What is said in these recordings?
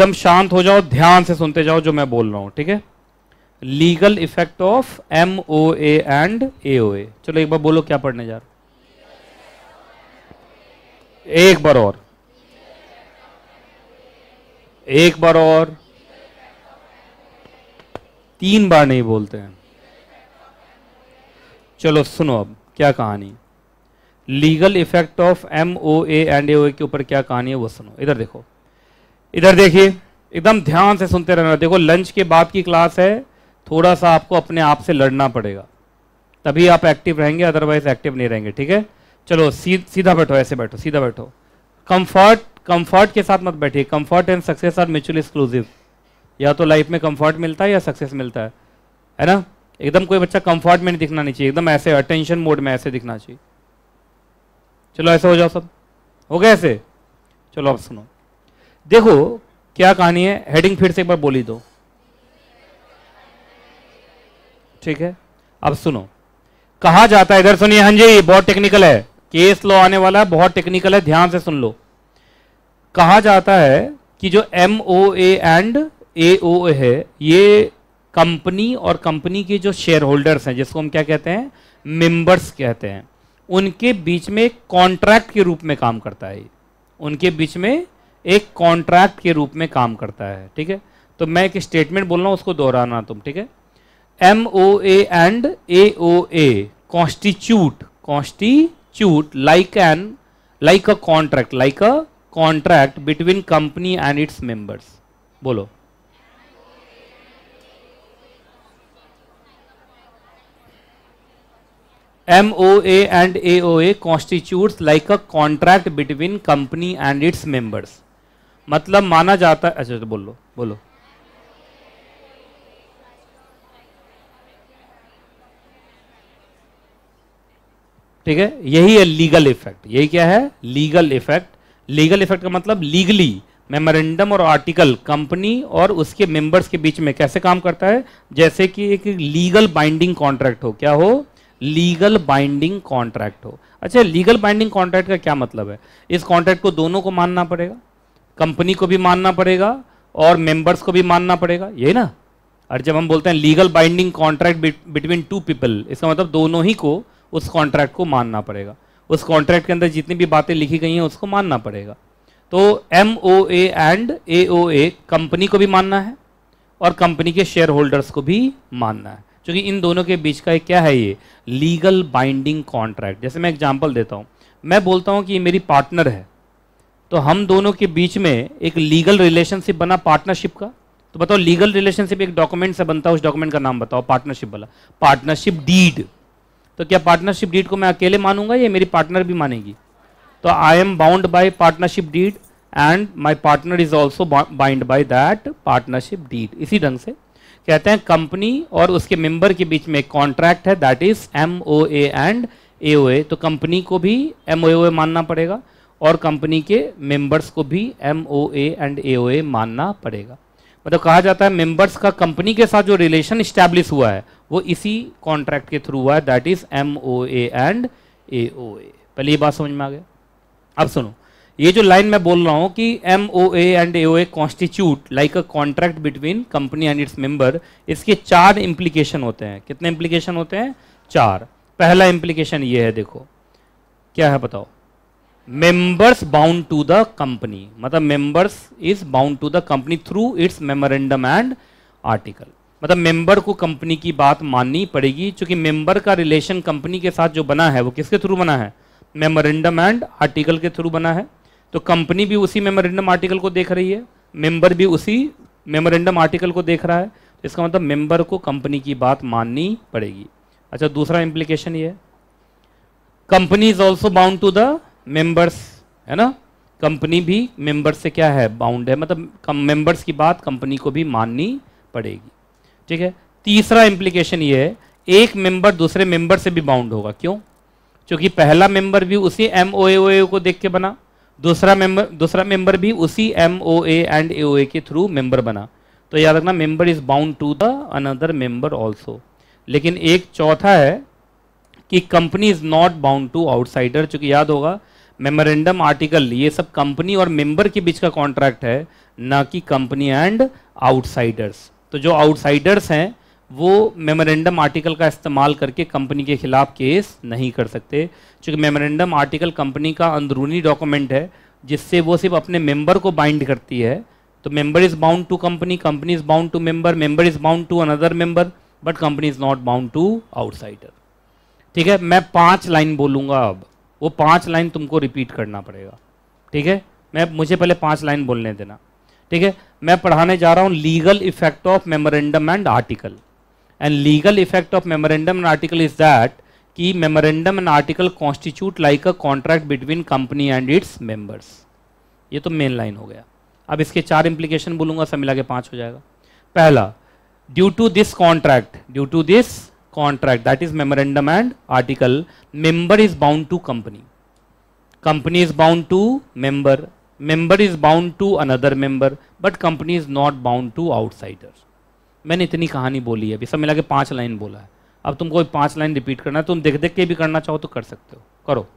एकदम शांत हो जाओ, ध्यान से सुनते जाओ जो मैं बोल रहा हूं, ठीक है। Legal effect of MOA and AOA। चलो एक बार बोलो क्या पढ़ने जा रहे हो। एक बार और, एक बार और, 3 बार नहीं बोलते हैं। चलो सुनो अब क्या कहानी, legal effect of MOA and AOA के ऊपर क्या कहानी है वो सुनो। इधर देखो, इधर देखिए, एकदम ध्यान से सुनते रहना। देखो लंच के बाद की क्लास है, थोड़ा सा आपको अपने आप से लड़ना पड़ेगा, तभी आप एक्टिव रहेंगे, अदरवाइज एक्टिव नहीं रहेंगे, ठीक है। चलो सीधा बैठो, ऐसे बैठो, सीधा बैठो। कंफर्ट के साथ मत बैठिए। Comfort and success are mutually exclusive. या तो लाइफ में कंफर्ट मिलता है या सक्सेस मिलता है ना। एकदम कोई बच्चा कंफर्ट में नहीं दिखना नहीं चाहिए, एकदम ऐसे अटेंशन मोड में ऐसे दिखना चाहिए। चलो ऐसे हो जाओ सब, हो गया ऐसे। चलो अब सुनो, देखो क्या कहानी है। हेडिंग फिर से एक बार बोली दो, ठीक है। अब सुनो, कहा जाता है, इधर सुनिए, हाँ जी बहुत टेक्निकल है, केस लॉ आने वाला है, बहुत टेक्निकल है, ध्यान से सुन लो। कहा जाता है कि जो MOA एंड AOA है, ये कंपनी और कंपनी के जो शेयर होल्डर्स हैं, जिसको हम क्या कहते हैं, मेंबर्स कहते हैं, उनके बीच में एक कॉन्ट्रैक्ट के रूप में काम करता है। उनके बीच में एक कॉन्ट्रैक्ट के रूप में काम करता है, ठीक है। तो मैं एक स्टेटमेंट बोल रहा हूं, उसको दोहराना तुम, ठीक है। MOA and AOA constitute like a contract between company and its members। बोलो, MOA and AOA constitutes like a contract between company and its members। मतलब माना जाता है, अच्छा तो बोलो बोलो। ठीक है, यही है लीगल इफेक्ट। यही क्या है, लीगल इफेक्ट। लीगल इफेक्ट का मतलब लीगली मेमोरेंडम और आर्टिकल कंपनी और उसके मेंबर्स के बीच में कैसे काम करता है, जैसे कि एक लीगल बाइंडिंग कॉन्ट्रैक्ट हो। क्या हो, लीगल बाइंडिंग कॉन्ट्रैक्ट हो। अच्छा, लीगल बाइंडिंग कॉन्ट्रैक्ट का क्या मतलब है, इस कॉन्ट्रैक्ट को दोनों को मानना पड़ेगा, कंपनी को भी मानना पड़ेगा और मेंबर्स को भी मानना पड़ेगा, यही ना। और जब हम बोलते हैं legal binding contract between 2 people, इसका मतलब दोनों ही को उस कॉन्ट्रैक्ट को मानना पड़ेगा, उस कॉन्ट्रैक्ट के अंदर जितनी भी बातें लिखी गई हैं उसको मानना पड़ेगा। तो MOA एंड AOA कंपनी को भी मानना है और कंपनी के शेयर होल्डर्स को भी मानना है, क्योंकि इन दोनों के बीच का क्या है, ये लीगल बाइंडिंग कॉन्ट्रैक्ट। जैसे मैं एग्जांपल देता हूँ, मैं बोलता हूँ कि ये मेरी पार्टनर है, तो हम दोनों के बीच में एक लीगल रिलेशनशिप बना पार्टनरशिप का। तो बताओ, लीगल रिलेशनशिप एक डॉक्यूमेंट से बनता है, उस डॉक्यूमेंट का नाम बताओ, पार्टनरशिप वाला, पार्टनरशिप डीड। तो क्या पार्टनरशिप डीड को मैं अकेले मानूंगा या मेरी पार्टनर भी मानेगी? तो I am bound by partnership deed and my partner is also bind by that partnership deed. इसी ढंग से कहते हैं कंपनी और उसके मेंबर के बीच में कॉन्ट्रैक्ट है, that is MOA and AOA। तो कंपनी को भी MOA मानना पड़ेगा और कंपनी के मेंबर्स को भी MOA एंड AOA मानना पड़ेगा। मतलब कहा जाता है मेंबर्स का कंपनी के साथ जो रिलेशन स्टैब्लिश हुआ है वो इसी कॉन्ट्रैक्ट के थ्रू हुआ है, that is MOA and AOA। पहले ये बात समझ में आ गया। अब सुनो, ये जो लाइन मैं बोल रहा हूं कि MOA and AOA constitute like a contract between company and its member, इसके 4 इंप्लीकेशन होते हैं। कितने इंप्लीकेशन होते हैं? 4। पहला इंप्लीकेशन ये है, देखो क्या है बताओ, members bound to the company, मतलब members is bound to the company through its memorandum and article. मतलब मेंबर को कंपनी की बात माननी पड़ेगी, क्योंकि मेंबर का रिलेशन कंपनी के साथ जो बना है वो किसके थ्रू बना है? मेमोरेंडम एंड आर्टिकल के थ्रू बना है। तो कंपनी भी उसी मेमोरेंडम आर्टिकल को देख रही है, मेंबर भी उसी मेमोरेंडम आर्टिकल को देख रहा है। तो इसका मतलब मेंबर को कंपनी की बात माननी पड़ेगी। अच्छा, दूसरा इंप्लीकेशन ये है, company is also bound to the members, है ना। कंपनी भी मेंबर्स से क्या है? बाउंड है, मतलब मेंबर्स की बात कंपनी को भी माननी पड़ेगी, ठीक है। तीसरा इंप्लीकेशन ये है, एक मेंबर दूसरे मेंबर से भी बाउंड होगा। क्यों? क्योंकि पहला मेंबर भी उसी MOA को देख के बना, दूसरा मेंबर भी उसी MOA एंड AOA के थ्रू मेंबर बना। तो याद रखना, member is bound to the another member also. लेकिन एक चौथा है कि company is not bound to outsider, क्योंकि याद होगा मेमोरेंडम आर्टिकल ये सब कंपनी और मेंबर के बीच का कॉन्ट्रैक्ट है, ना कि कंपनी एंड आउटसाइडर्स। तो जो आउटसाइडर्स हैं वो मेमोरेंडम आर्टिकल का इस्तेमाल करके कंपनी के खिलाफ केस नहीं कर सकते, क्योंकि मेमोरेंडम आर्टिकल कंपनी का अंदरूनी डॉक्यूमेंट है जिससे वो सिर्फ अपने मेंबर को बाइंड करती है। तो member is bound to company, company is bound to member, member is bound to another member, but company is not bound to outsider. ठीक है, मैं 5 लाइन बोलूंगा, अब वो 5 लाइन तुमको रिपीट करना पड़ेगा। ठीक है, मुझे पहले 5 लाइन बोलने देना। ठीक है, मैं पढ़ाने जा रहा हूं legal effect of memorandum and article. And legal effect of memorandum and article is that कि memorandum and article constitute like a contract between company and its members. ये तो मेन लाइन हो गया। अब इसके 4 इंप्लीकेशन बोलूंगा, सब मिला के 5 हो जाएगा। पहला, due to this contract that is memorandum and article, member is bound to company, company is bound to member, member is bound to another member, but company is not bound to outsider. मैंने इतनी कहानी बोली है, अभी सब मिला के 5 line बोला है। अब तुमको 5 लाइन रिपीट करना है, तुम देख देख के भी करना चाहो तो कर सकते हो, करो।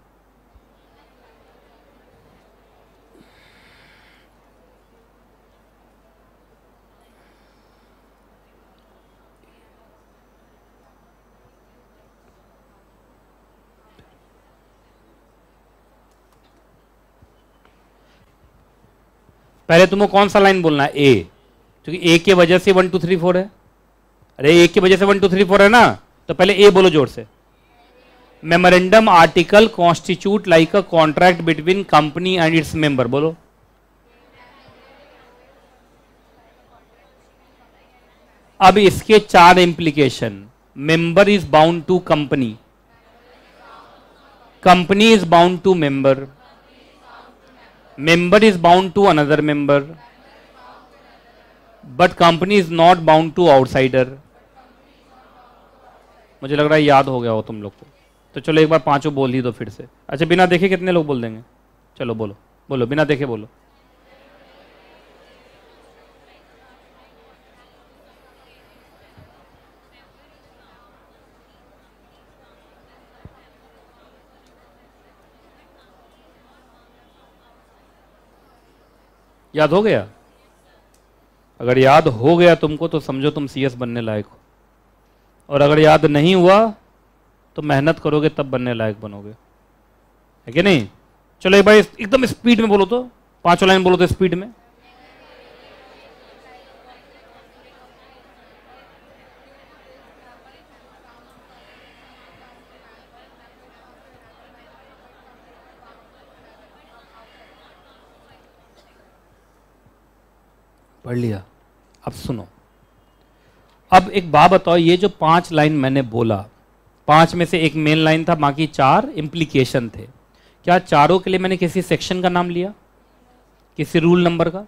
पहले तुमको कौन सा लाइन बोलना है? ए, क्योंकि ए की वजह से 1 2 3 4 है। अरे ए की वजह से 1 2 3 4 है ना, तो पहले ए बोलो जोर से। Memorandum article constitute like a contract between company and its member, बोलो। अब इसके 4 इंप्लीकेशन, member is bound to company, company is bound to member, member is bound to another member, but company is not bound to outsider। मुझे लग रहा है याद हो गया हो तुम लोग को, तो चलो एक बार 5 बोल ही दो फिर से। अच्छा, बिना देखे कितने लोग बोल देंगे? चलो बोलो बोलो, बिना देखे बोलो। याद हो गया? अगर याद हो गया तुमको तो समझो तुम सीएस बनने लायक हो, और अगर याद नहीं हुआ तो मेहनत करोगे तब बनने लायक बनोगे, है कि नहीं? चलो एक बार एकदम स्पीड में बोलो, तो 5 लाइन बोलो तो स्पीड में। पढ़ लिया? अब सुनो, अब एक बात बताओ, ये जो 5 लाइन मैंने बोला, 5 में से एक मेन लाइन था, बाकी 4 इंप्लीकेशन थे। क्या चारों के लिए मैंने किसी सेक्शन का नाम लिया, किसी रूल नंबर का,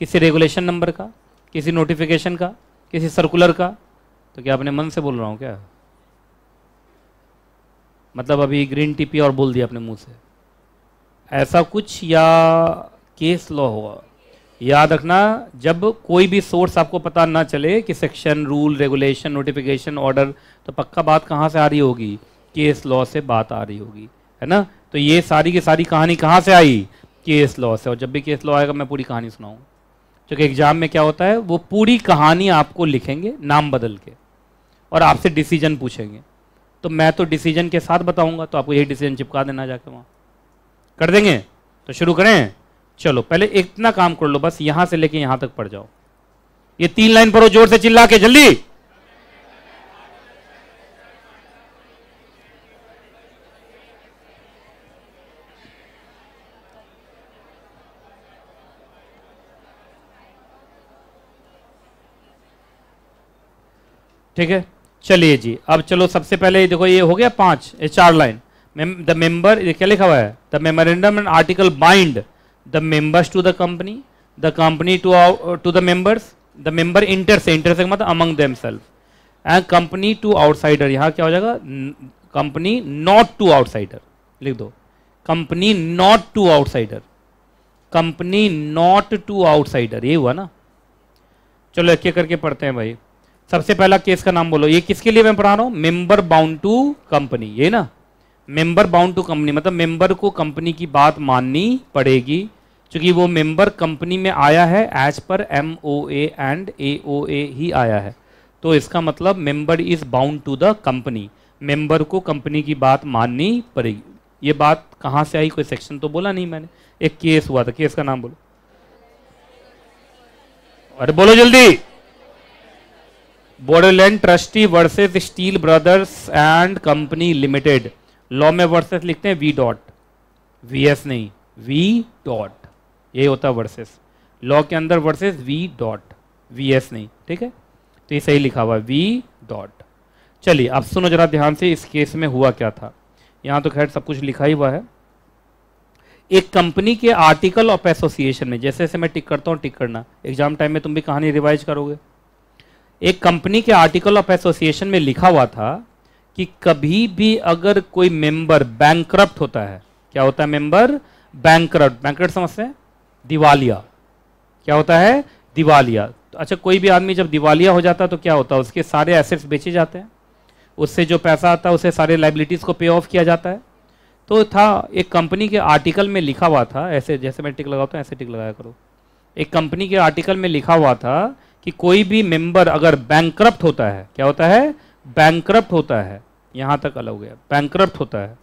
किसी रेगुलेशन नंबर का, किसी नोटिफिकेशन का, किसी सर्कुलर का? तो क्या अपने मन से बोल रहा हूं क्या? मतलब अभी ग्रीन टी पी और बोल दिया अपने मुंह से, ऐसा कुछ? या केस लॉ होगा? याद रखना, जब कोई भी सोर्स आपको पता ना चले कि section, rule, regulation, notification, order, तो पक्का बात कहाँ से आ रही होगी? केस लॉ से बात आ रही होगी, है ना? तो ये सारी की सारी कहानी कहाँ से आई? केस लॉ से। और जब भी केस लॉ आएगा मैं पूरी कहानी सुनाऊंगा, क्योंकि एग्जाम में क्या होता है, वो पूरी कहानी आपको लिखेंगे नाम बदल के, और आपसे डिसीजन पूछेंगे। तो मैं तो डिसीजन के साथ बताऊंगा, तो आपको यही डिसीजन चिपका देना जाके वहाँ। कर देंगे? तो शुरू करें? चलो पहले इतना काम कर लो, बस यहां से लेके यहां तक पढ़ जाओ। ये 3 लाइन पढ़ो जोर से चिल्ला के, जल्दी। ठीक है, चलिए जी। अब चलो सबसे पहले देखो, ये हो गया 5, ये 4 लाइन। द मेंबर, ये क्या लिखा हुआ है? The memorandum and article bind the members to the company to the members, the member inter से मतलब among themselves, and company to outsider। यहाँ क्या हो जाएगा? company not to outsider, लिख दो। company not to outsider, company not to outsider, ये हुआ ना? चलो एक एक करके पढ़ते हैं भाई। सबसे पहला केस का नाम बोलो। ये किसके लिए मैं पढ़ा रहा हूँ? मेंबर बाउंड टू कंपनी, ये ना? मेंबर बाउंड टू कंपनी मतलब मेंबर को कंपनी की बात माननी पड़ेगी, क्योंकि वो मेंबर कंपनी में आया है as per MOA and AOA ही आया है। तो इसका मतलब member is bound to the company, member को कंपनी की बात माननी पड़ेगी। ये बात कहाँ से आई, कोई सेक्शन तो बोला नहीं मैंने। एक केस हुआ था, केस का नाम बोलो, अरे बोलो जल्दी। Bodoland trustee versus steel brothers and company limited. Law में वर्सेस लिखते हैं V डॉट, VS नहीं, V डॉट, ये होता है वर्सेस। लॉ के अंदर वर्सेस V डॉट, VS नहीं, ठीक है। तो ये सही लिखा हुआ है V डॉट। चलिए अब सुनो जरा ध्यान से, इस केस में हुआ क्या था। यहाँ तो खैर सब कुछ लिखा ही हुआ है। एक कंपनी के आर्टिकल ऑफ एसोसिएशन में, जैसे जैसे मैं टिक करता हूँ टिक करना, एग्जाम टाइम में तुम भी कहानी रिवाइज करोगे। एक कंपनी के आर्टिकल ऑफ एसोसिएशन में लिखा हुआ था कि कभी भी अगर कोई मेंबर बैंकरप्ट होता है, क्या होता है मेंबर बैंकरप्ट, बैंकरप्ट समझते हैं, दिवालिया, क्या होता है दिवालिया। तो अच्छा कोई भी आदमी जब दिवालिया हो जाता है तो क्या होता है, उसके सारे एसेट्स बेचे जाते हैं, उससे जो पैसा आता है उसे सारे लाइबिलिटीज को पे ऑफ किया जाता है। तो था एक कंपनी के आर्टिकल में लिखा हुआ था, ऐसे जैसे मैं टिक लगाता हूँ ऐसे टिक लगाया करो। एक कंपनी के आर्टिकल में लिखा हुआ था कि कोई भी मेंबर अगर बैंकरप्ट होता है, क्या होता है बैंकरप्ट होता है, यहाँ तक अलग हो गया, बैंकरप्ट होता है,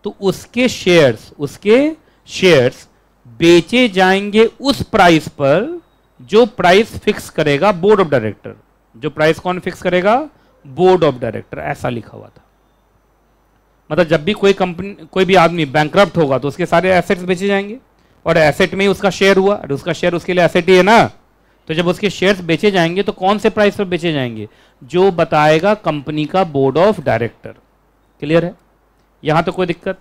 तो उसके शेयर्स बेचे जाएंगे उस प्राइस पर जो प्राइस फिक्स करेगा बोर्ड ऑफ डायरेक्टर। जो प्राइस कौन फिक्स करेगा, बोर्ड ऑफ डायरेक्टर, ऐसा लिखा हुआ था। मतलब जब भी कोई कंपनी, कोई भी आदमी बैंकरप्ट होगा तो उसके सारे एसेट्स बेचे जाएंगे, और एसेट में ही उसका शेयर हुआ, और उसका शेयर उसके लिए एसेट ही है ना। तो जब उसके शेयर्स बेचे जाएंगे तो कौन से प्राइस पर बेचे जाएंगे, जो बताएगा कंपनी का बोर्ड ऑफ डायरेक्टर। क्लियर है, यहां तक कोई दिक्कत।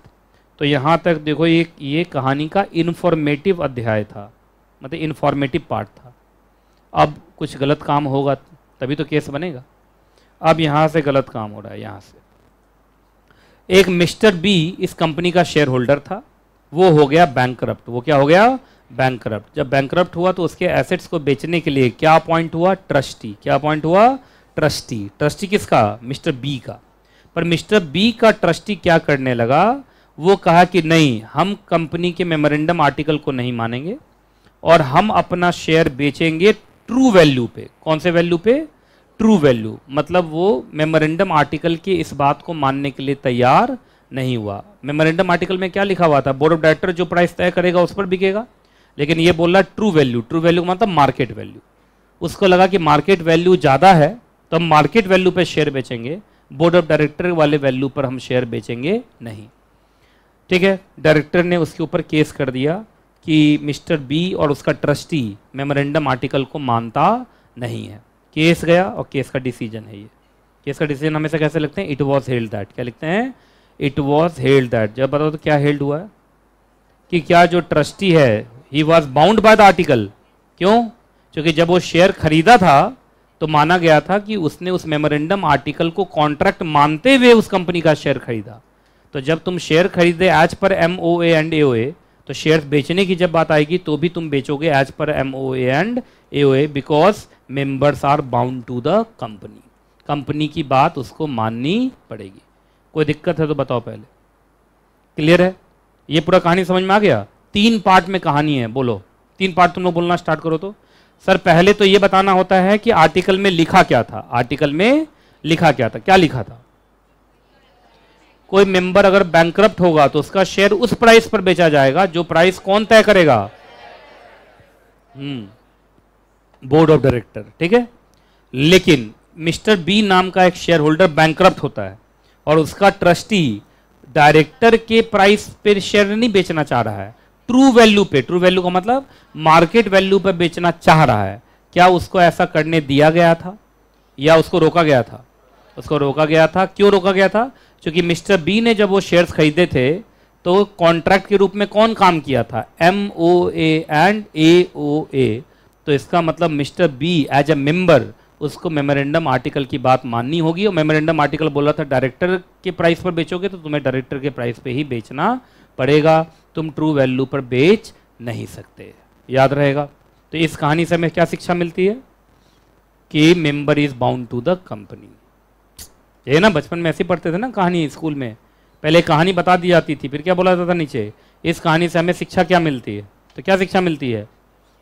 तो यहां तक देखो, ये कहानी का इन्फॉर्मेटिव अध्याय था, मतलब इन्फॉर्मेटिव पार्ट था। अब कुछ गलत काम होगा तभी तो केस बनेगा। अब यहां से गलत काम हो रहा है। यहां से एक मिस्टर बी इस कंपनी का शेयर होल्डर था, वो हो गया बैंकरप्ट। वो क्या हो गया, बैंकरप्ट। जब बैंकरप्ट हुआ तो उसके एसेट्स को बेचने के लिए क्या अपॉइंट हुआ, ट्रस्टी। क्या अपॉइंट हुआ, ट्रस्टी। ट्रस्टी किसका, मिस्टर बी का। पर मिस्टर बी का ट्रस्टी क्या करने लगा, वो कहा कि नहीं, हम कंपनी के मेमोरेंडम आर्टिकल को नहीं मानेंगे और हम अपना शेयर बेचेंगे ट्रू वैल्यू पे। कौन से वैल्यू पे, ट्रू वैल्यू। मतलब वो मेमोरेंडम आर्टिकल की इस बात को मानने के लिए तैयार नहीं हुआ। मेमोरेंडम आर्टिकल में क्या लिखा हुआ था, बोर्ड ऑफ डायरेक्टर जो प्राइस तय करेगा उस पर बिकेगा, लेकिन ये बोल रहा ट्रू वैल्यू। ट्रू वैल्यू मतलब मार्केट वैल्यू। उसको लगा कि मार्केट वैल्यू ज़्यादा है तो हम मार्केट वैल्यू पे शेयर बेचेंगे, बोर्ड ऑफ डायरेक्टर वाले वैल्यू पर हम शेयर बेचेंगे नहीं। ठीक है, डायरेक्टर ने उसके ऊपर केस कर दिया कि मिस्टर बी और उसका ट्रस्टी मेमोरेंडम आर्टिकल को मानता नहीं है। केस गया और केस का डिसीजन है ये। केस का डिसीजन हमेशा कैसे लिखते हैं, इट वॉज हेल्ड दैट। क्या लिखते हैं, इट वॉज हेल्ड दैट। जब बताओ तो क्या हेल्ड हुआ है कि क्या जो ट्रस्टी है he was bound by the article. क्यों, क्योंकि जब वो शेयर खरीदा था तो माना गया था कि उसने उस मेमोरेंडम आर्टिकल को कॉन्ट्रैक्ट मानते हुए उस कंपनी का शेयर खरीदा। तो जब तुम शेयर खरीदे as per MOA and AOA, तो शेयर बेचने की जब बात आएगी तो भी तुम बेचोगे as per MOA and AOA, because members are bound to the company. Company की बात उसको माननी पड़ेगी। कोई दिक्कत है तो बताओ पहले। क्लियर है, ये पूरा कहानी समझ में आ गया। 3 पार्ट में कहानी है, बोलो 3 पार्ट। तुम लोग बोलना स्टार्ट करो। तो सर पहले तो ये बताना होता है कि आर्टिकल में लिखा क्या था। आर्टिकल में लिखा क्या था, क्या लिखा था, कोई मेंबर अगर बैंकरप्ट होगा तो उसका शेयर उस प्राइस पर बेचा जाएगा जो प्राइस कौन तय करेगा, बोर्ड ऑफ डायरेक्टर। ठीक है, लेकिन मिस्टर बी नाम का एक शेयर होल्डर बैंकरप्ट होता है और उसका ट्रस्टी डायरेक्टर के प्राइस पे शेयर नहीं बेचना चाह रहा है, ट्रू वैल्यू पे। ट्रू वैल्यू का मतलब मार्केट वैल्यू पे बेचना चाह रहा है। क्या उसको ऐसा करने दिया गया था या उसको रोका गया था? उसको रोका गया था। क्यों रोका गया था? क्योंकि मिस्टर बी ने जब वो शेयर्स खरीदे थे तो कॉन्ट्रैक्ट के रूप में कौन काम किया था, MOA एंड AOA। तो इसका मतलब mister B as a member उसको मेमोरेंडम आर्टिकल की बात माननी होगी। और मेमोरेंडम आर्टिकल बोला था डायरेक्टर के प्राइस पर बेचोगे तो तुम्हें डायरेक्टर के प्राइस पे ही बेचना पड़ेगा, तुम ट्रू वैल्यू पर बेच नहीं सकते। याद रहेगा। तो इस कहानी से हमें क्या शिक्षा मिलती है कि member is bound to the company. ये ना बचपन में ऐसे पढ़ते थे ना कहानी स्कूल में, पहले कहानी बता दी जाती थी, फिर क्या बोला जाता था नीचे, इस कहानी से हमें शिक्षा क्या मिलती है। तो क्या शिक्षा मिलती है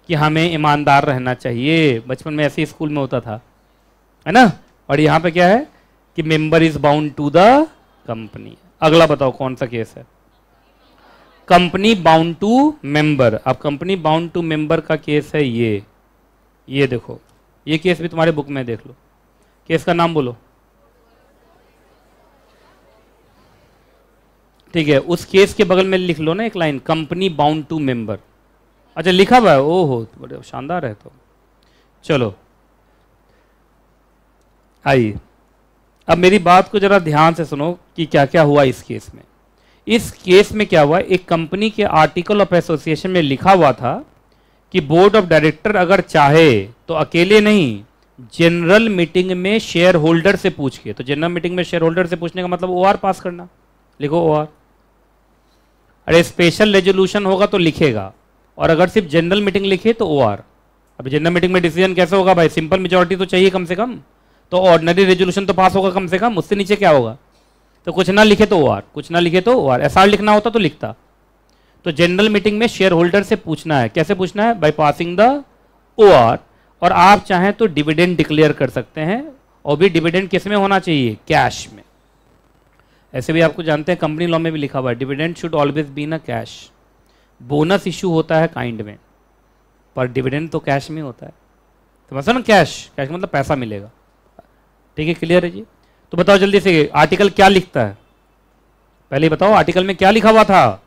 कि हमें ईमानदार रहना चाहिए। बचपन में ऐसे ही स्कूल में होता था, है ना। और यहाँ पे क्या है कि member is bound to the company. अगला बताओ कौन सा केस है, कंपनी बाउंड टू मेंबर। अब कंपनी बाउंड टू मेंबर का केस है ये देखो, ये केस भी तुम्हारे बुक में देख लो। केस का नाम बोलो, ठीक है। उस केस के बगल में लिख लो ना एक line, company bound to member. अच्छा लिखा हुआ है, ओहो बड़े शानदार है। तो चलो आइए, अब मेरी बात को जरा ध्यान से सुनो कि क्या क्या हुआ इस केस में। इस केस में क्या हुआ, एक कंपनी के आर्टिकल ऑफ एसोसिएशन में लिखा हुआ था कि बोर्ड ऑफ डायरेक्टर अगर चाहे तो अकेले नहीं, जनरल मीटिंग में शेयर होल्डर से पूछ के। तो जनरल मीटिंग में शेयर होल्डर से पूछने का मतलब ओआर पास करना, लिखो ओआर। अरे स्पेशल रेजोल्यूशन होगा तो लिखेगा, और अगर सिर्फ जनरल मीटिंग लिखे तो ओआर। अब जनरल मीटिंग में डिसीजन कैसे होगा भाई, सिंपल मेजॉरिटी तो चाहिए कम से कम, तो ऑर्डिनरी रेजोल्यूशन तो पास होगा कम से कम, उससे नीचे क्या होगा। तो कुछ ना लिखे तो ओआर, कुछ ना लिखे तो ओआर। एसआर लिखना होता तो लिखता। तो जनरल मीटिंग में शेयर होल्डर से पूछना है, कैसे पूछना है, बाय पासिंग द ओआर। और आप चाहें तो डिविडेंड डिक्लेयर कर सकते हैं, और भी डिविडेंड किस में होना चाहिए, कैश में। ऐसे भी आपको जानते हैं कंपनी लॉ में भी लिखा हुआ है, dividend should always be in cash. Bonus issue होता है काइंड में, पर डिविडेंड तो कैश में होता है। तो मतलब ना कैश का मतलब पैसा मिलेगा, ठीक है, क्लियर है जी। तो बताओ जल्दी से आर्टिकल क्या लिखता है, पहले बताओ आर्टिकल में क्या लिखा हुआ था।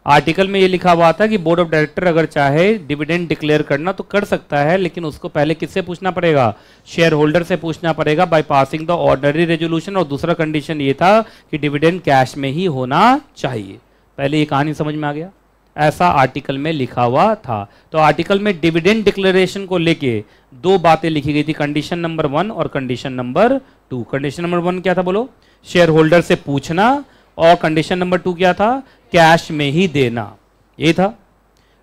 आर्टिकल में ये लिखा हुआ था कि बोर्ड ऑफ डायरेक्टर अगर चाहे डिविडेंड डिक्लेयर करना तो कर सकता है, लेकिन उसको पहले किससे पूछना पड़ेगा, शेयर होल्डर से पूछना पड़ेगा by passing the ordinary resolution. और दूसरा कंडीशन ये था कि डिविडेंड कैश में ही होना चाहिए। पहले ये कहानी समझ में आ गया, ऐसा आर्टिकल में लिखा हुआ था। तो आर्टिकल में डिविडेंड डिक्लेरेशन को लेके दो बातें लिखी गई थी, कंडीशन नंबर 1 और कंडीशन नंबर 2। कंडीशन नंबर 1 क्या था बोलो, शेयर होल्डर से पूछना, और कंडीशन नंबर 2 क्या था, कैश में ही देना, यही था।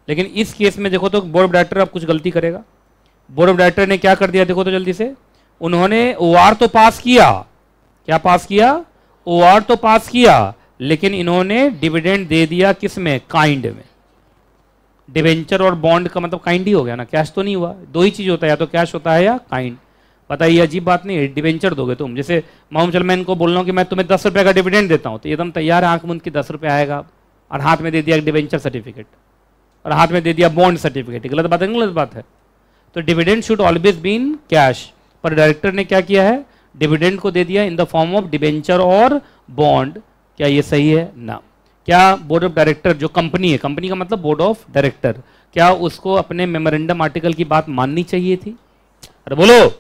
लेकिन इस केस में देखो तो बोर्ड ऑफ डायरेक्टर अब कुछ गलती करेगा। बोर्ड ऑफ डायरेक्टर ने क्या कर दिया, देखो तो जल्दी से, उन्होंने ओआर तो पास किया, क्या पास किया, ओआर तो पास किया, लेकिन इन्होंने डिविडेंड दे दिया किस में, काइंड में। डिवेंचर और बॉन्ड का मतलब काइंड ही हो गया ना, कैश तो नहीं हुआ। दो ही चीज होता है, या तो कैश होता है या काइंड। पता है ये अजीब बात नहीं है, डिवेंचर दोगे तुम। जैसे मालूम चल मैं इनको बोल रहा हूँ कि मैं तुम्हें 10 रुपये का डिविडेंड देता हूँ, तो एकदम तैयार है, आंख मुंद की 10 रुपये आएगा, और हाथ में दे दिया डिवेंचर सर्टिफिकेट, और हाथ में दे दिया बॉन्ड सर्टिफिकेट। गलत बात है, गलत बात है। तो dividend should always be in cash, पर डायरेक्टर ने क्या किया है, डिविडेंड को दे दिया in the form of debenture और बॉन्ड। क्या ये सही है ना। क्या बोर्ड ऑफ डायरेक्टर जो कंपनी है, कंपनी का मतलब बोर्ड ऑफ डायरेक्टर, क्या उसको अपने मेमोरेंडम आर्टिकल की बात माननी चाहिए थी। अरे बोलो,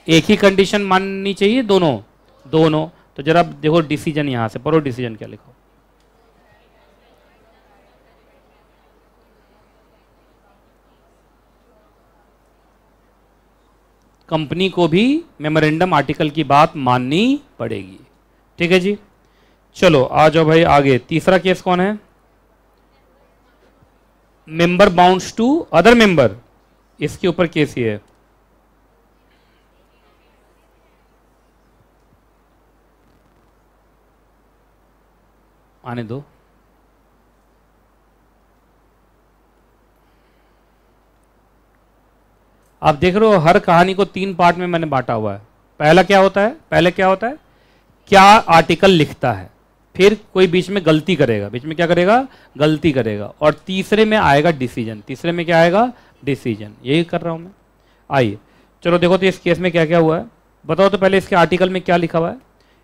एक ही कंडीशन माननी चाहिए, दोनों दोनों। तो जरा देखो डिसीजन, यहां से पढ़ो डिसीजन क्या लिखो, कंपनी को भी मेमोरेंडम आर्टिकल की बात माननी पड़ेगी, ठीक है जी। चलो आ जाओ भाई आगे। तीसरा केस कौन है, member bounds to other member, इसके ऊपर केस ये है। आने दो, आप देख रहे हो हर कहानी को 3 पार्ट में मैंने बांटा हुआ है। पहला क्या होता है, पहले क्या होता है, क्या आर्टिकल लिखता है, फिर कोई बीच में गलती करेगा, बीच में क्या करेगा, गलती करेगा, और तीसरे में आएगा डिसीजन। तीसरे में क्या आएगा, डिसीजन। यही कर रहा हूं मैं। आइए चलो देखो तो इस केस में क्या क्या हुआ है, बताओ तो पहले इसके आर्टिकल में क्या लिखा हुआ है।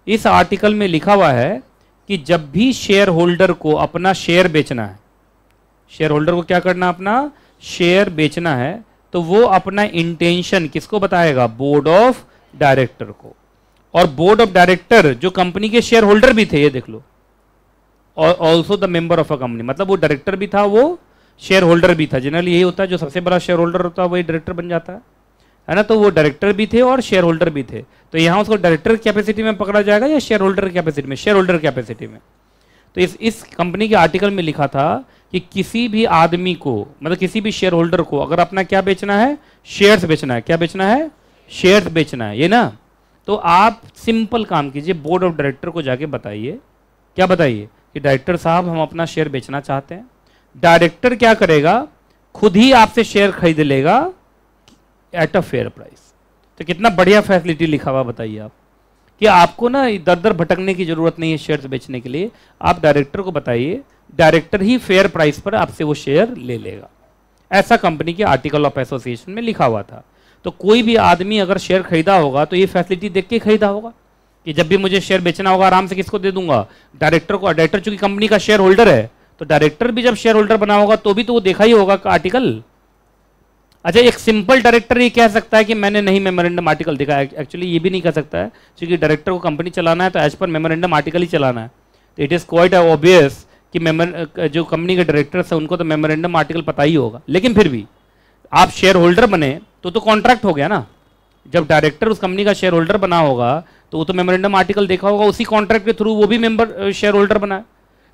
इस आर्टिकल में लिखा हुआ है कि जब भी शेयर होल्डर को अपना शेयर बेचना है, शेयर होल्डर को क्या करना, अपना शेयर बेचना है, तो वो अपना इंटेंशन किसको बताएगा, बोर्ड ऑफ डायरेक्टर को। और बोर्ड ऑफ डायरेक्टर जो कंपनी के शेयर होल्डर भी थे, ये देख लो, और also the member of a company, मतलब वो डायरेक्टर भी था, वो शेयर होल्डर भी था। जनरली यही होता है, जो सबसे बड़ा शेयर होल्डर होता है वही डायरेक्टर बन जाता है ना। तो वो डायरेक्टर भी थे और शेयर होल्डर भी थे। तो यहाँ उसको डायरेक्टर कैपेसिटी में पकड़ा जाएगा या शेयर होल्डर कैपेसिटी में, शेयर होल्डर कैपेसिटी में। तो इस कंपनी के आर्टिकल में लिखा था कि किसी भी आदमी को, मतलब किसी भी शेयर होल्डर को अगर अपना क्या बेचना है, शेयर्स बेचना है, क्या बेचना है, शेयर्स बेचना है, ये ना। तो आप सिंपल काम कीजिए, बोर्ड ऑफ डायरेक्टर को जाके बताइए क्या बताइए कि डायरेक्टर साहब हम अपना शेयर बेचना चाहते हैं। डायरेक्टर क्या करेगा, खुद ही आपसे शेयर खरीद लेगा एट अ फेयर प्राइस। तो कितना बढ़िया फैसिलिटी लिखा हुआ बताइए आप, कि आपको ना दर दर भटकने की जरूरत नहीं है शेयर्स बेचने के लिए। आप डायरेक्टर को बताइए, डायरेक्टर ही फेयर प्राइस पर आपसे वो शेयर ले लेगा। ऐसा कंपनी के आर्टिकल ऑफ एसोसिएशन में लिखा हुआ था। तो कोई भी आदमी अगर शेयर खरीदा होगा तो ये फैसिलिटी देख के खरीदा होगा कि जब भी मुझे शेयर बेचना होगा आराम से किसको दे दूंगा, डायरेक्टर को। डायरेक्टर चूंकि कंपनी का शेयर होल्डर है, तो डायरेक्टर भी जब शेयर होल्डर बना होगा तो भी तो वो देखा ही होगा आर्टिकल। अच्छा, एक सिंपल डायरेक्टर ये कह सकता है कि मैंने नहीं मेमोरेंडम आर्टिकल देखा। एक्चुअली ये भी नहीं कह सकता है, क्योंकि डायरेक्टर को कंपनी चलाना है तो एज पर मेमोरेंडम आर्टिकल ही चलाना है। तो इट इज़ क्वाइट ऑब्वियस कि जो कंपनी के डायरेक्टर्स हैं उनको तो मेमोरेंडम आर्टिकल पता ही होगा। लेकिन फिर भी आप शेयर होल्डर बने तो कॉन्ट्रैक्ट हो गया ना। जब डायरेक्टर उस कंपनी का शेयर होल्डर बना होगा तो वो तो मेमोरेंडम आर्टिकल देखा होगा, उसी कॉन्ट्रैक्ट के थ्रू वो भी मेंबर शेयर होल्डर बना है।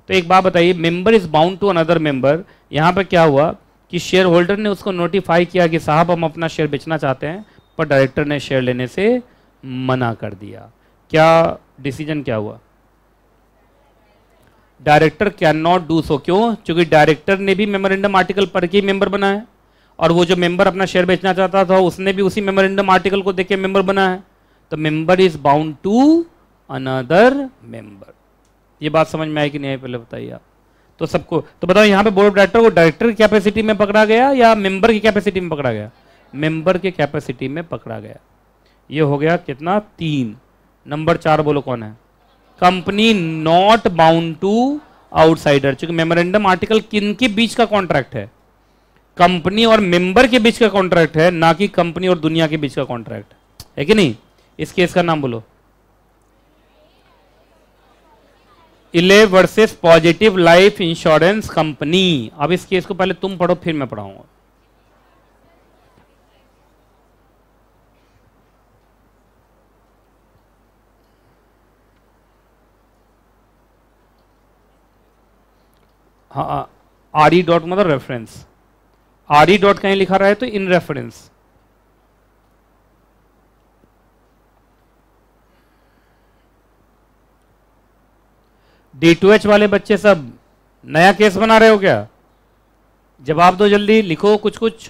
तो एक बात बताइए, member is bound to another member. यहाँ पर क्या हुआ कि शेयर होल्डर ने उसको नोटिफाई किया कि साहब हम अपना शेयर बेचना चाहते हैं, पर डायरेक्टर ने शेयर लेने से मना कर दिया। क्या डिसीजन क्या हुआ? Director can not do so. क्यों? क्योंकि डायरेक्टर ने भी मेमोरेंडम आर्टिकल पढ़ के मेंबर बना है, और वो जो मेंबर अपना शेयर बेचना चाहता था उसने भी उसी मेमोरेंडम आर्टिकल को देख के मेंबर बना है। तो member is bound to another member. ये बात समझ में आई कि नहीं आई, पहले बताइए आप। तो सबको तो बताओ, यहाँ पे बोर्ड ऑफ डायरेक्टर को डायरेक्टर की कैपेसिटी में पकड़ा गया या मेंबर की कैपेसिटी में पकड़ा गया? मेंबर के कैपेसिटी में पकड़ा गया। ये हो गया कितना? 3। नंबर 4 बोलो कौन है? Company not bound to outsider. क्योंकि मेमोरेंडम आर्टिकल किन के बीच का कॉन्ट्रैक्ट है? कंपनी और मेंबर के बीच का कॉन्ट्रैक्ट है, ना कि कंपनी और दुनिया के बीच का कॉन्ट्रैक्ट है कि नहीं? इस केस का नाम बोलो। इले versus positive life insurance company. अब इस केस को पहले तुम पढ़ो फिर मैं पढ़ाऊंगा। हाँ, आर ई डॉट मतलब रेफरेंस। आर ई डॉट कहीं लिखा रहा है तो इन रेफरेंस। D2H वाले बच्चे सब नया केस बना रहे हो क्या? जवाब दो जल्दी, लिखो कुछ कुछ।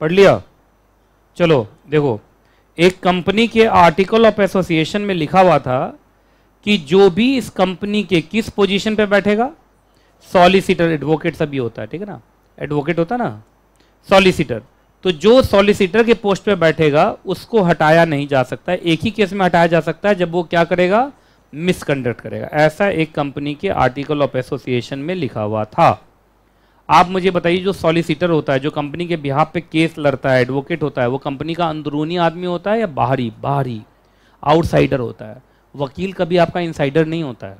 पढ़ लिया? चलो देखो, एक कंपनी के आर्टिकल ऑफ एसोसिएशन में लिखा हुआ था कि जो भी इस कंपनी के किस पोजीशन पे बैठेगा, सॉलिसिटर, एडवोकेट सभी होता है, ठीक है ना, एडवोकेट होता है ना, सॉलिसिटर। तो जो सॉलिसिटर के पोस्ट पे बैठेगा उसको हटाया नहीं जा सकता है। एक ही केस में हटाया जा सकता है, जब वो क्या करेगा? मिसकंडक्ट करेगा। ऐसा एक कंपनी के आर्टिकल ऑफ एसोसिएशन में लिखा हुआ था। आप मुझे बताइए, जो सॉलिसिटर होता है, जो कंपनी के बिहाफ पे केस लड़ता है, एडवोकेट होता है, वो कंपनी का अंदरूनी आदमी होता है या बाहरी? बाहरी, आउटसाइडर होता है। वकील कभी आपका इनसाइडर नहीं होता है,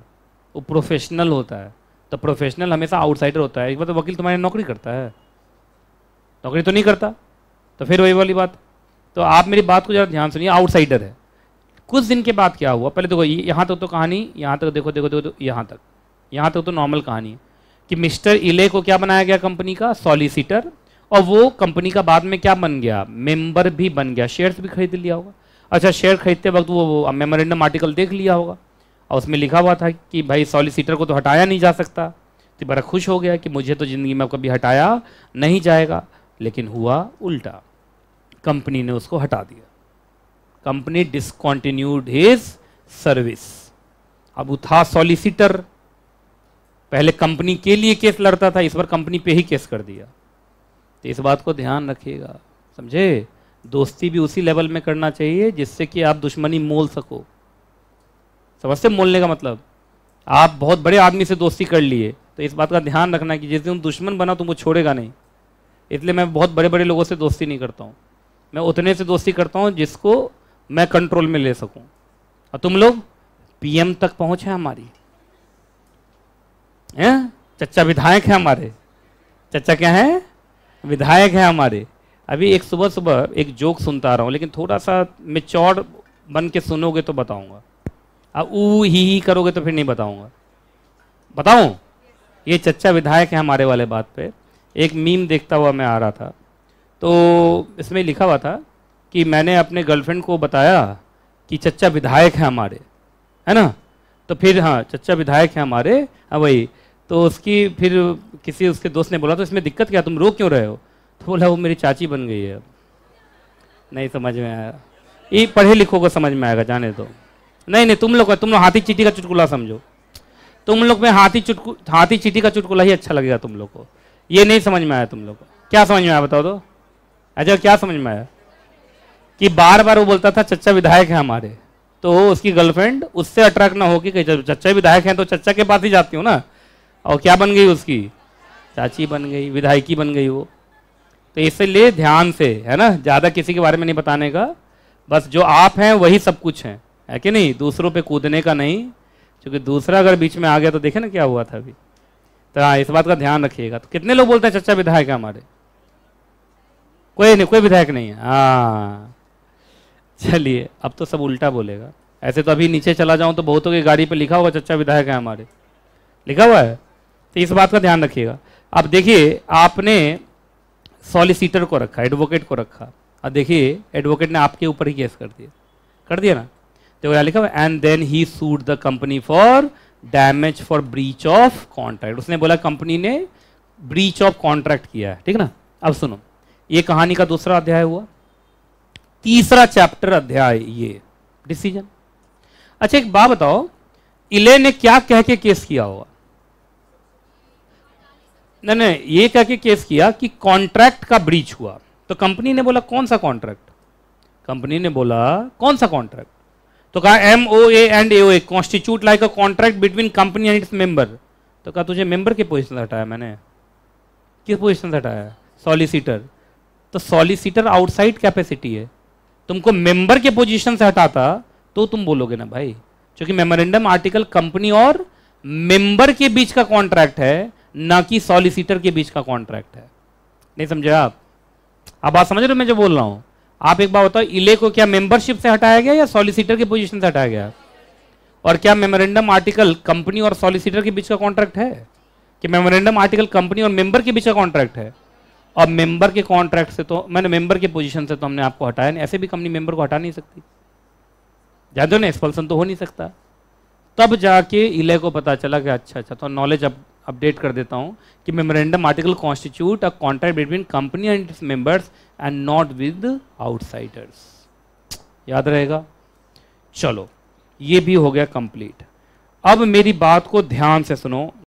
वो प्रोफेशनल होता है। तो प्रोफेशनल हमेशा आउटसाइडर होता है। एक बार तो वकील तुम्हारी नौकरी करता है? नौकरी तो नहीं करता। तो फिर वही वाली बात। तो आप मेरी बात को जरा ध्यान सुनिए, आउटसाइडर है। कुछ दिन के बाद क्या हुआ, पहले देखो यहाँ तक तो कहानी, यहाँ तक देखो देखो देखो, यहाँ तक तो नॉर्मल कहानी है कि मिस्टर इले को क्या बनाया गया? कंपनी का सॉलिसिटर। और वो कंपनी का बाद में क्या बन गया? मेंबर भी बन गया, शेयर्स भी खरीद लिया होगा। अच्छा, शेयर खरीदते वक्त वो मेमोरेंडम आर्टिकल देख लिया होगा और उसमें लिखा हुआ था कि भाई सॉलिसिटर को तो हटाया नहीं जा सकता। तो बड़ा खुश हो गया कि मुझे तो ज़िंदगी में कभी हटाया नहीं जाएगा। लेकिन हुआ उल्टा, कंपनी ने उसको हटा दिया। Company discontinued his service. अब वो था सॉलिसिटर, पहले कंपनी के लिए केस लड़ता था, इस बार कंपनी पे ही केस कर दिया। तो इस बात को ध्यान रखिएगा, समझे? दोस्ती भी उसी लेवल में करना चाहिए जिससे कि आप दुश्मनी मोल सको। समझते मोलने का मतलब? आप बहुत बड़े आदमी से दोस्ती कर लिए तो इस बात का ध्यान रखना कि जिस दिन दुश्मन बना तुम वो छोड़ेगा नहीं। इसलिए मैं बहुत बड़े बड़े लोगों से दोस्ती नहीं करता हूँ, मैं उतने से दोस्ती करता हूँ जिसको मैं कंट्रोल में ले सकूँ। और तुम लोग PM तक पहुँच है हमारी, हैं? चच्चा विधायक है हमारे। चच्चा क्या है? विधायक है हमारे। अभी एक सुबह सुबह एक जोक सुनता आ रहा हूँ, लेकिन थोड़ा सा मैच्योर बन के सुनोगे तो बताऊंगा। अब ऊ ही करोगे तो फिर नहीं बताऊंगा। बताऊं? ये चच्चा विधायक है हमारे वाले बात पे। एक मीम देखता हुआ मैं आ रहा था, तो इसमें लिखा हुआ था कि मैंने अपने गर्लफ्रेंड को बताया कि चच्चा विधायक है हमारे, है ना? तो फिर हाँ, चच्चा विधायक है हमारे, हाँ वही। तो उसकी फिर किसी उसके दोस्त ने बोला तो इसमें दिक्कत क्या, तुम रो क्यों रहे हो? तो बोला वो मेरी चाची बन गई है। नहीं समझ में आया, ये पढ़े लिखों को समझ में आएगा, जाने दो। नहीं नहीं, तुम लोग हाथी चींटी का चुटकुला समझो। तुम लोग में हाथी चींटी का चुटकुला ही अच्छा लगेगा तुम लोग को। ये नहीं समझ में आया तुम लोग को? क्या समझ में आया बताओ तो? अच्छा, क्या समझ में आया? कि बार बार वो बोलता था चच्चा विधायक है हमारे, तो उसकी गर्लफ्रेंड उससे अट्रैक्ट ना होगी कि चच्चा विधायक है तो चच्चा के पास ही जाती हूँ ना। और क्या बन गई उसकी? चाची बन गई, विधायकी बन गई वो। तो इसलिए ध्यान से, है ना, ज़्यादा किसी के बारे में नहीं बताने का, बस जो आप हैं वही सब कुछ है कि नहीं? दूसरों पे कूदने का नहीं, क्योंकि दूसरा अगर बीच में आ गया तो देखे ना क्या हुआ था अभी। तो हाँ, इस बात का ध्यान रखिएगा। तो कितने लोग बोलते हैं चच्चा विधायक है हमारे? कोई नहीं, कोई विधायक नहीं है। हाँ चलिए, अब तो सब उल्टा बोलेगा। ऐसे तो अभी नीचे चला जाऊं तो बहुतों की गाड़ी पे लिखा होगा चच्चा विधायक है हमारे, लिखा हुआ है। तो इस बात का ध्यान रखिएगा। अब देखिए, आपने सॉलिसिटर को रखा, एडवोकेट को रखा, अब देखिए एडवोकेट ने आपके ऊपर ही केस कर दिया ना। तो क्या लिखा हुआ? And then he sued the company for damage for breach of contract. उसने बोला कंपनी ने ब्रीच ऑफ कॉन्ट्रैक्ट किया है, ठीक ना? अब सुनो, ये कहानी का दूसरा अध्याय हुआ। तीसरा चैप्टर अध्याय ये डिसीजन। अच्छा एक बात बताओ, इले ने क्या कह के केस किया होगा? नहीं, ये कह के केस किया कि कॉन्ट्रैक्ट का ब्रीच हुआ। तो कंपनी ने बोला कौन सा कॉन्ट्रैक्ट? कंपनी ने बोला कौन सा कॉन्ट्रैक्ट? तो कहा MOA and AOA constitute like a contract between company and its member. तो कहा तुझे मेंबर की पोजीशन से हटाया मैंने। किस पोजीशन से हटाया? सॉलिसिटर। तो सॉलिसिटर आउटसाइड कैपेसिटी है, तुमको मेंबर के पोजीशन से हटाता तो तुम बोलोगे ना भाई, क्योंकि मेमोरेंडम आर्टिकल कंपनी और मेंबर के बीच का कॉन्ट्रैक्ट है, ना कि सॉलिसिटर के बीच का कॉन्ट्रैक्ट है। नहीं समझे आप? आप बात समझ रहे हो मैं जो बोल रहा हूं? आप एक बात बताओ, इले को क्या मेंबरशिप से हटाया गया या सॉलिसिटर की पोजीशन से हटाया गया? और क्या मेमोरेंडम आर्टिकल कंपनी और सॉलिसिटर के बीच का कॉन्ट्रैक्ट है? कि मेमोरेंडम आर्टिकल कंपनी और मेंबर के बीच का कॉन्ट्रैक्ट है? और मेंबर के कॉन्ट्रैक्ट से तो मैंने मेंबर की पोजीशन से तो हमने आपको हटाया नहीं। ऐसे भी कंपनी मेंबर को हटा नहीं सकती, जानते हो ना, एक्सपल्सन तो हो नहीं सकता। तब जाके इले को पता चला कि अच्छा तो नॉलेज अपडेट कर देता हूं कि memorandum article constitute a contract between company and its members and not with outsiders. याद रहेगा? चलो, ये भी हो गया कंप्लीट। अब मेरी बात को ध्यान से सुनो,